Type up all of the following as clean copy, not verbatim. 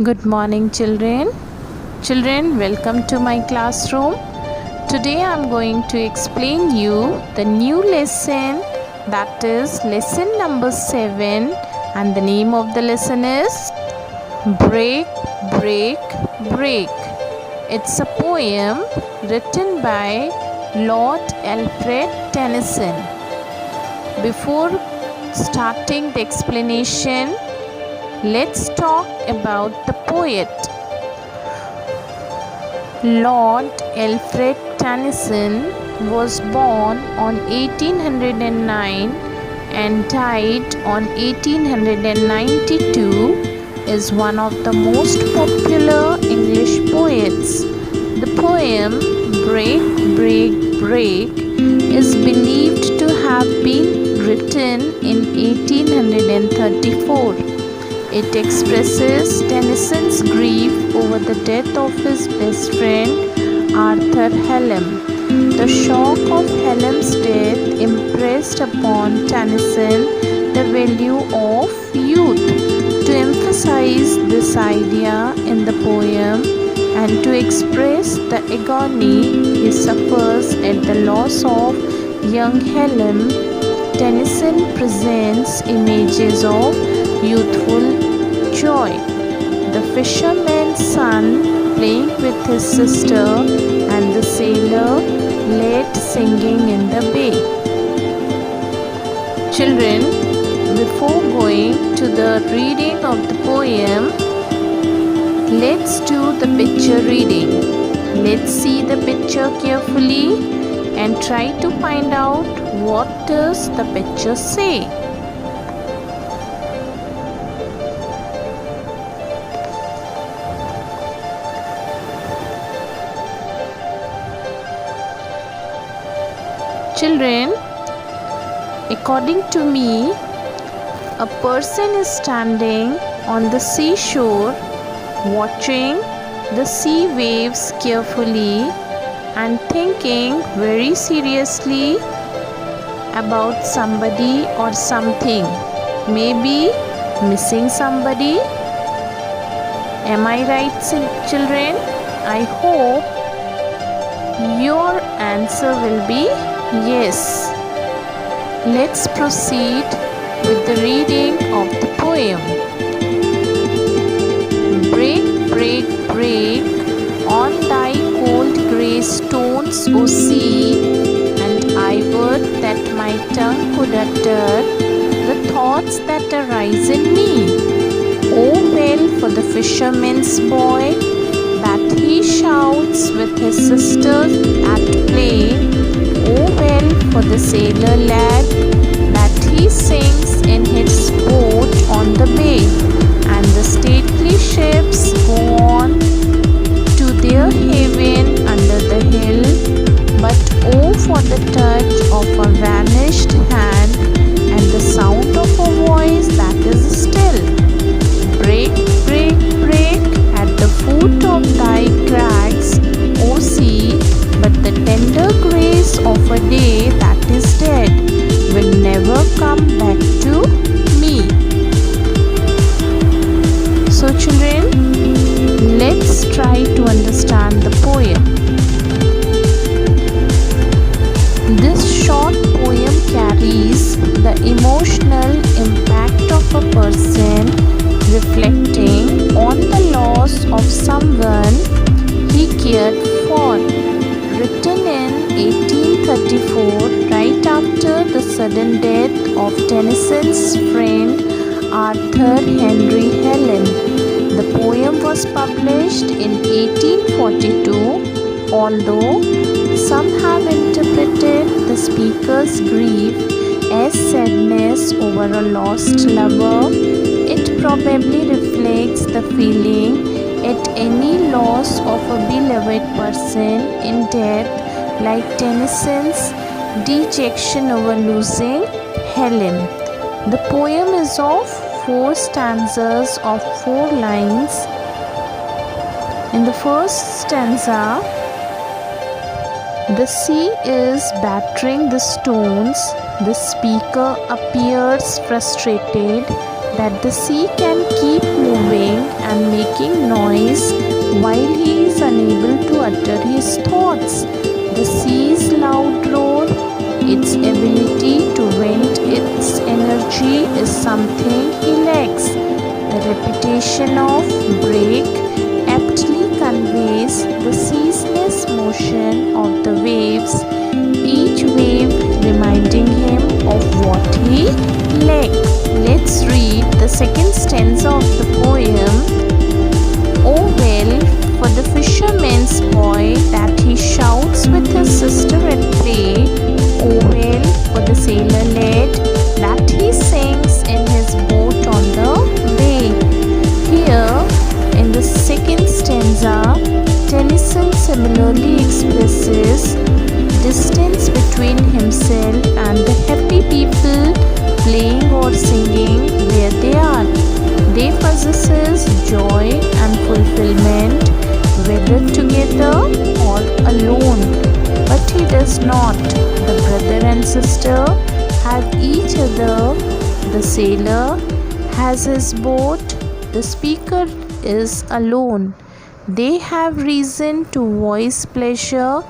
Good morning, children. Children, welcome to my classroom. Today I am going to explain you the new lesson, that is lesson number 7, and the name of the lesson is Break, Break, Break. It's a poem written by Lord Alfred Tennyson. Before starting the explanation, let's talk about the poet. Lord Alfred Tennyson was born on 1809 and died on 1892, is one of the most popular English poets. The poem Break, Break, Break is believed to have been written in 1834. It expresses Tennyson's grief over the death of his best friend Arthur Hallam. The shock of Hallam's death impressed upon Tennyson the value of youth. To emphasize this idea in the poem and to express the agony he suffers at the loss of young Hallam, Tennyson presents images of youthful joy. The fisherman's son playing with his sister and the sailor late singing in the bay. Children, before going to the reading of the poem, let's do the picture reading. Let's see the picture carefully and try to find out what does the picture say. Children, according to me, a person is standing on the seashore watching the sea waves carefully and thinking very seriously about somebody or something, maybe missing somebody. Am I right, children? I hope your answer will be yes. Let's proceed with the reading of the poem. Break, break, break on thy cold grey stones, O sea, and I would that my tongue could utter the thoughts that arise in me. Oh well for the fisherman's boy that he shouts with his sisters at play. Oh well for the sailor lad that he sings in his boat on the bay, and the stately ships go on to their haven under the hill. But oh for the touch of a vanished hand and the sound of a voice that is still. Break, break, break at the foot of thy crags, O sea, but the tender grace of a day that is dead will never come back to me. So children, let's try to understand the poem. This short poem carries the emotional impact of a person reflecting on the loss of someone he cared for. Written in 1834, right after the sudden death of Tennyson's friend Arthur Henry Hallam. The poem was published in 1842. Although some have interpreted the speaker's grief as sadness over a lost lover, it probably reflects the feeling at any loss of a beloved person in death, like Tennyson's dejection over losing Hallam. The poem is of 4 stanzas of 4 lines. In the first stanza, the sea is battering the stones. The speaker appears frustrated that the sea can keep moving and make making noise while he is unable to utter his thoughts. The sea's loud roar, its ability to vent its energy, is something he lacks. The repetition of break aptly conveys the ceaseless motion of the waves, each wave reminding him of what he lacks. Let's read the second stanza of the poem. Oh well, for the fisherman's boy that he shouts with his sister at play. Oh well, for the sailor lad that he sings in his boat on the bay. Here, in the second stanza, Tennyson similarly expresses distance between himself and the happy people playing or singing where they are. They possess joy and fulfillment whether together or alone, but he does not. The brother and sister have each other. The sailor has his boat. The speaker is alone. They have reason to voice pleasure,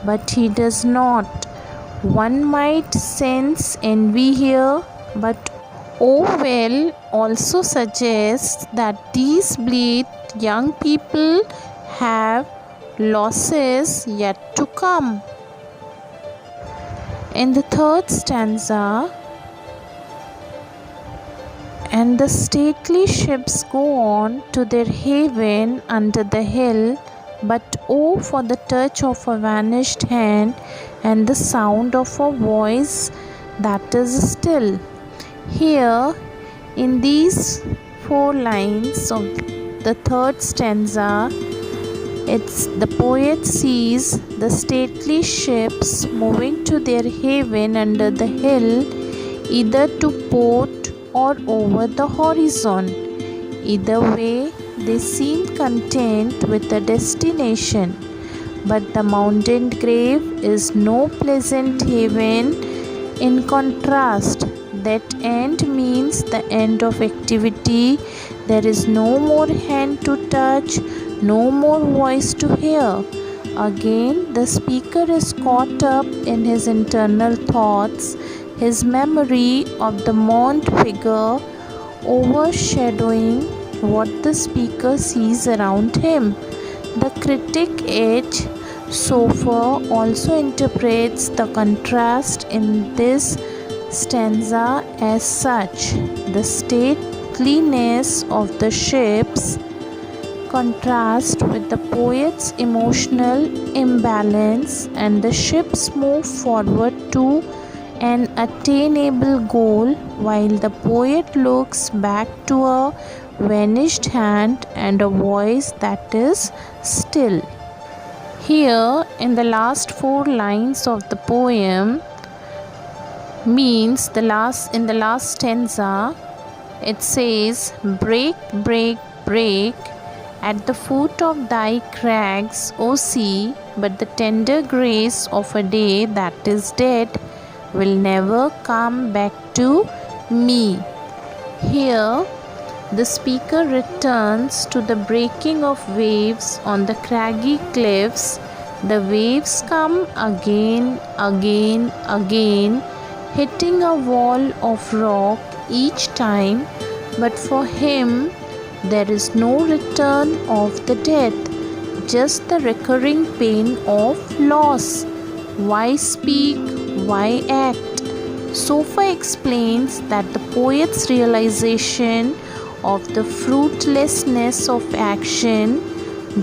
but he does not. One might sense envy here, but oh well also suggests that these bleak young people have losses yet to come. In the third stanza, and the stately ships go on to their haven under the hill, but oh for the touch of a vanished hand and the sound of a voice that is still. Here, in these 4 lines of the third stanza, the poet sees the stately ships moving to their haven under the hill, either to port or over the horizon. Either way, they seem content with the destination. But the mountain grave is no pleasant haven. In contrast, that end means the end of activity. There is no more hand to touch, no more voice to hear. Again, the speaker is caught up in his internal thoughts, his memory of the mourned figure overshadowing what the speaker sees around him. The critic H. Sofer also interprets the contrast in this stanza as such. The stateliness of the ships contrast with the poet's emotional imbalance, and the ships move forward to an attainable goal while the poet looks back to a vanished hand and a voice that is still. Here, in the last 4 lines of the poem, means in the last stanza, it says, break, break, break at the foot of thy crags, O sea, but the tender grace of a day that is dead will never come back to me. Here, the speaker returns to the breaking of waves on the craggy cliffs. The waves come again, again, again, hitting a wall of rock each time, but for him there is no return of the death, just the recurring pain of loss. Why speak? Why act? Sofer explains that the poet's realization of the fruitlessness of action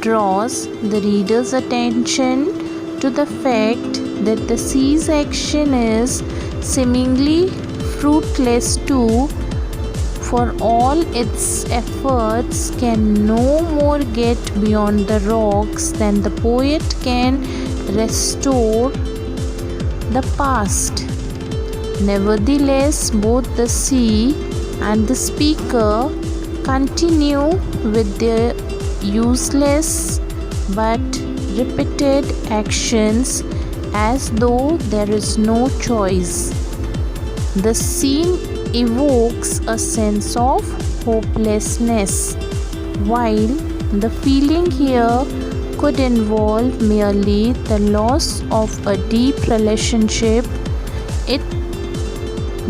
draws the reader's attention to the fact that the sea's action is seemingly fruitless too, for all its efforts can no more get beyond the rocks than the poet can restore the past. Nevertheless, both the sea and the speaker continue with their useless but repeated actions as though there is no choice. The scene evokes a sense of hopelessness, while The feeling here could involve merely the loss of a deep relationship.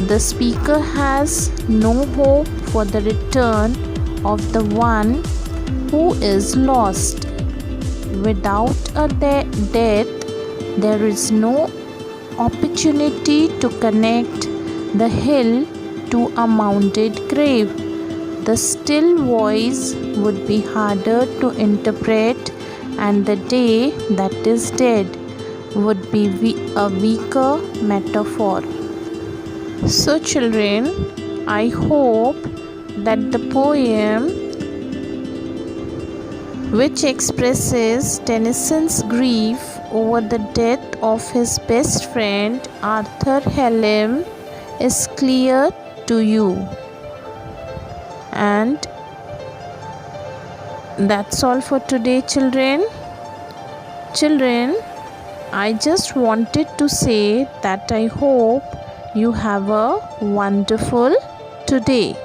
The speaker has no hope for the return of the one who is lost. Without a death, there is no opportunity to connect the hill to a mounted grave. The still voice would be harder to interpret, and the day that is dead would be a weaker metaphor. So children, I hope that the poem, which expresses Tennyson's grief over the death of his best friend Arthur Hallam, is clear to you. And that's all for today, children. I just wanted to say that I hope you have a wonderful today.